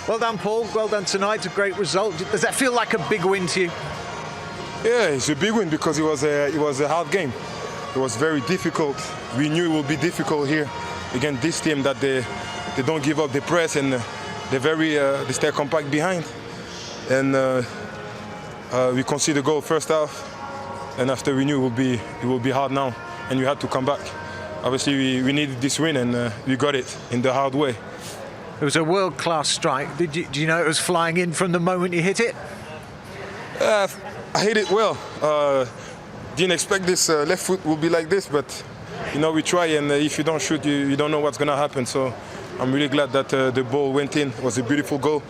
Well done, Paul. Well done tonight. A great result. Does that feel like a big win to you? Yeah, it's a big win because it was a hard game. It was very difficult. We knew it would be difficult here against this team that they don't give up the press and they stay compact behind. And we conceded a goal first half, and after we knew it would be hard now, and we had to come back. Obviously, we needed this win, and we got it in the hard way. It was a world-class strike. Do you know it was flying in from the moment you hit it? I hit it well. Didn't expect this left foot will be like this, but we try, and if you don't shoot, you don't know what's going to happen. So I'm really glad that the ball went in. It was a beautiful goal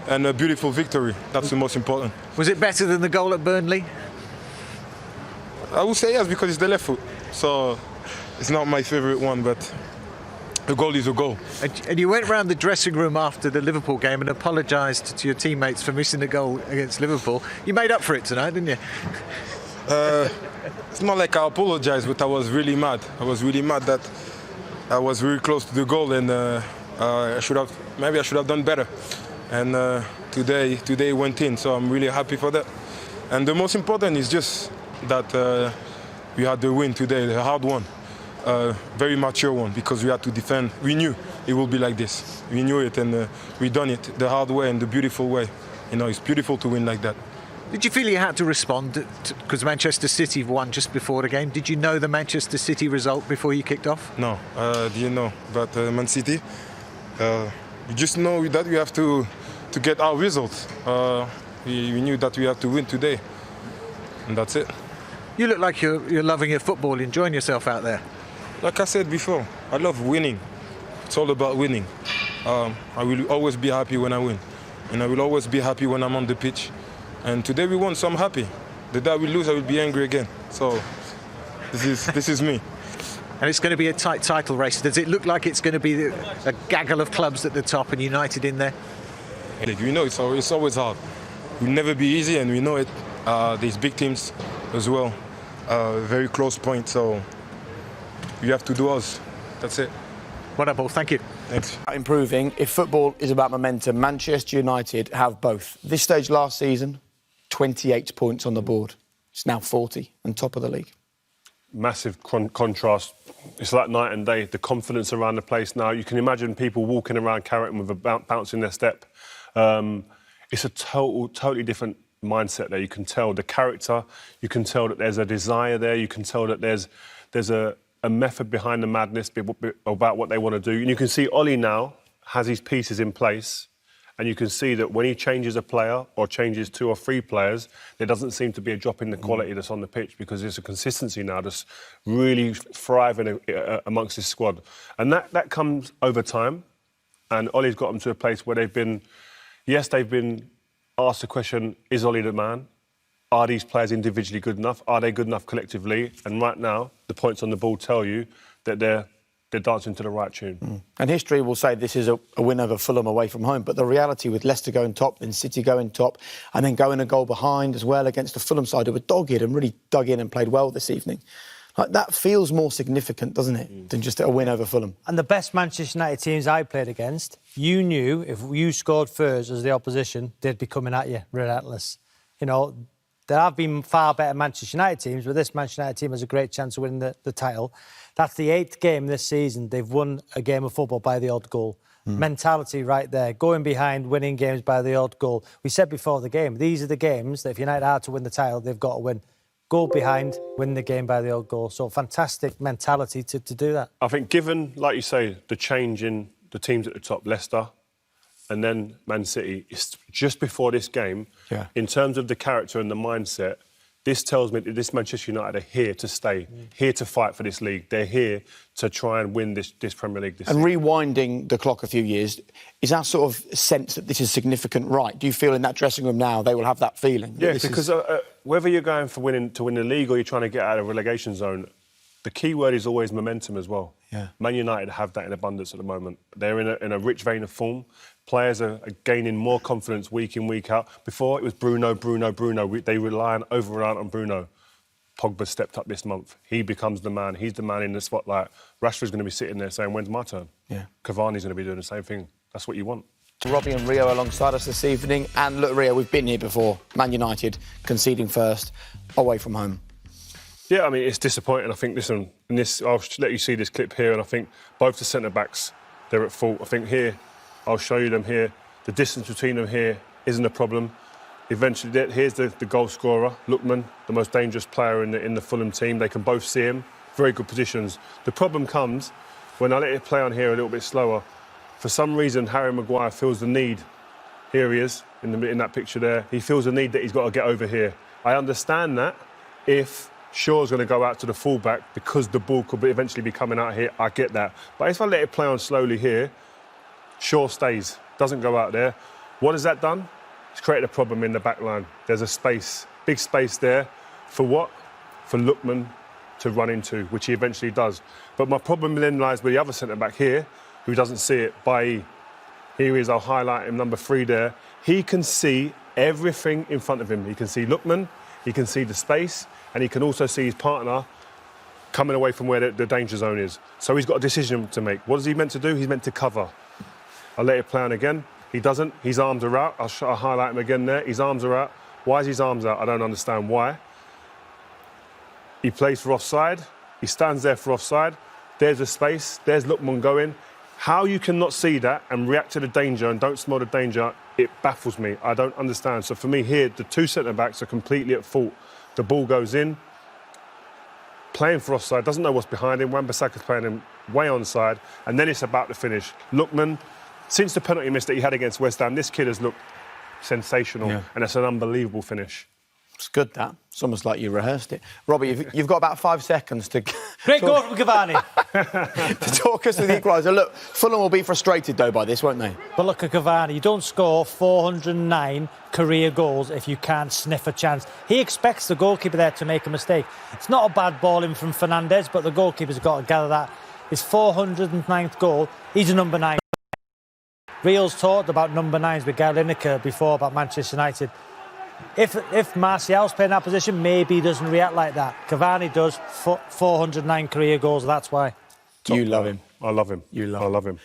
and a beautiful victory. That's the most important. Was it better than the goal at Burnley? I would say yes, because it's the left foot. So it's not my favourite one, but the goal is a goal. And you went round the dressing room after the Liverpool game and apologised to your teammates for missing the goal against Liverpool. You made up for it tonight, didn't you? It's not like I apologised, but I was really mad. I was really mad that I was really close to the goal, and maybe I should have done better. And today went in, so I'm really happy for that. And the most important is just that we had the win today, the hard one. Very mature one, because we had to defend. We knew it would be like this. We knew it, and we done it the hard way and the beautiful way. It's beautiful to win like that. Did you feel you had to respond because Manchester City won just before the game? Did you know the Manchester City result before you kicked off? No, didn't know. But Man City, we just know that we have to get our results. We knew that we have to win today, and that's it. You look like you're loving your football, enjoying yourself out there. Like I said before, I love winning. It's all about winning. I will always be happy when I win, and I will always be happy when I'm on the pitch. And today we won, so I'm happy. The day we lose, I will be angry again. So this is me. And it's going to be a tight title race. Does it look like it's going to be a gaggle of clubs at the top and United in there? We know it's always hard. It will never be easy, and we know it. There's big teams as well. Very close point, so you have to do us. That's it. Well done, Paul. Thank you. Thanks. Improving. If football is about momentum, Manchester United have both. This stage last season, 28 points on the board. It's now 40 and top of the league. Massive contrast. It's like night and day. The confidence around the place now. You can imagine people walking around Carrington with a bounce in their step. It's a totally different mindset there. You can tell the character. You can tell that there's a desire there. You can tell that there's a method behind the madness about what they want to do. And you can see Ollie now has his pieces in place. And you can see that when he changes a player or changes 2 or 3 players, there doesn't seem to be a drop in the quality that's on the pitch, because there's a consistency now that's really thriving amongst this squad. And that comes over time. And Ollie's got them to a place where they've been asked the question, is Ollie the man? Are these players individually good enough? Are they good enough collectively? And right now, the points on the ball tell you that they're dancing to the right tune. And history will say this is a win over Fulham away from home. But the reality with Leicester going top, then City going top, and then going a goal behind as well against the Fulham side who were dogged and really dug in and played well this evening. Like, that feels more significant, doesn't it, than just a win over Fulham? And the best Manchester United teams I played against, you knew if you scored first as the opposition, they'd be coming at you relentless. There have been far better Manchester United teams, but this Manchester United team has a great chance of winning the title. That's the 8th game this season they've won a game of football by the odd goal. Mentality right there, going behind, winning games by the odd goal. We said before the game, these are the games that if United are to win the title, they've got to win. Goal behind, win the game by the odd goal. So fantastic mentality to do that. I think given, like you say, the change in the teams at the top, Leicester and then Man City, it's just before this game, in terms of the character and the mindset, this tells me that this Manchester United are here to stay, here to fight for this league. They're here to try and win this Premier League this season. And rewinding the clock a few years, is that sort of sense that this is significant right? Do you feel in that dressing room now they will have that feeling? Yeah, because whether you're going to win the league or you're trying to get out of a relegation zone, the key word is always momentum as well. Yeah. Man United have that in abundance at the moment. They're in a rich vein of form. Players are gaining more confidence week in, week out. Before, it was Bruno. They over-reliant on Bruno. Pogba stepped up this month. He becomes the man. He's the man in the spotlight. Rashford's going to be sitting there saying, when's my turn? Yeah. Cavani's going to be doing the same thing. That's what you want. Robbie and Rio alongside us this evening. And look, Rio, we've been here before. Man United conceding first, away from home. Yeah, I mean, it's disappointing. I think, listen, I'll let you see this clip here, and I think both the centre-backs, they're at fault. I think here, I'll show you them here. The distance between them here isn't a problem. Eventually, here's the goal scorer, Lookman, the most dangerous player in the Fulham team. They can both see him. Very good positions. The problem comes when I let it play on here a little bit slower. For some reason, Harry Maguire feels the need. Here he is, in that picture there. He feels the need that he's got to get over here. I understand that if Shaw's going to go out to the fullback because the ball could eventually be coming out here. I get that. But if I let it play on slowly here, Shaw stays, doesn't go out there. What has that done? It's created a problem in the back line. There's a space, big space there. For what? For Lookman to run into, which he eventually does. But my problem then lies with the other centre-back here, who doesn't see it, Bailly. Here he is, I'll highlight him, number 3 there. He can see everything in front of him. He can see Lookman, he can see the space, and he can also see his partner coming away from where the danger zone is. So he's got a decision to make. What is he meant to do? He's meant to cover. I'll let it play on again. He doesn't. His arms are out. I'll highlight him again there. His arms are out. Why is his arms out? I don't understand why. He plays for offside. He stands there for offside. There's a space. There's Lookman going. How you cannot see that and react to the danger and don't smell the danger, it baffles me. I don't understand. So for me here, the 2 centre-backs are completely at fault. The ball goes in. Playing for offside, doesn't know what's behind him. Wan-Bissaka's playing him way onside. And then it's about to finish. Lookman, since the penalty miss that he had against West Ham, this kid has looked sensational. Yeah. And it's an unbelievable finish. It's good, that. It's almost like you rehearsed it. Robbie, you've got about 5 seconds to... Great goal from Cavani. to talk us to the equaliser. Look, Fulham will be frustrated, though, by this, won't they? But look at Cavani. You don't score 409 career goals if you can't sniff a chance. He expects the goalkeeper there to make a mistake. It's not a bad ball in from Fernandez, but the goalkeeper's got to gather that. His 409th goal, he's a number 9. Real's talked about number 9s with Gary Lineker before, about Manchester United. If Martial's playing that position, maybe he doesn't react like that. Cavani does. 409 career goals, that's why. You love him. I love him. You love I love him.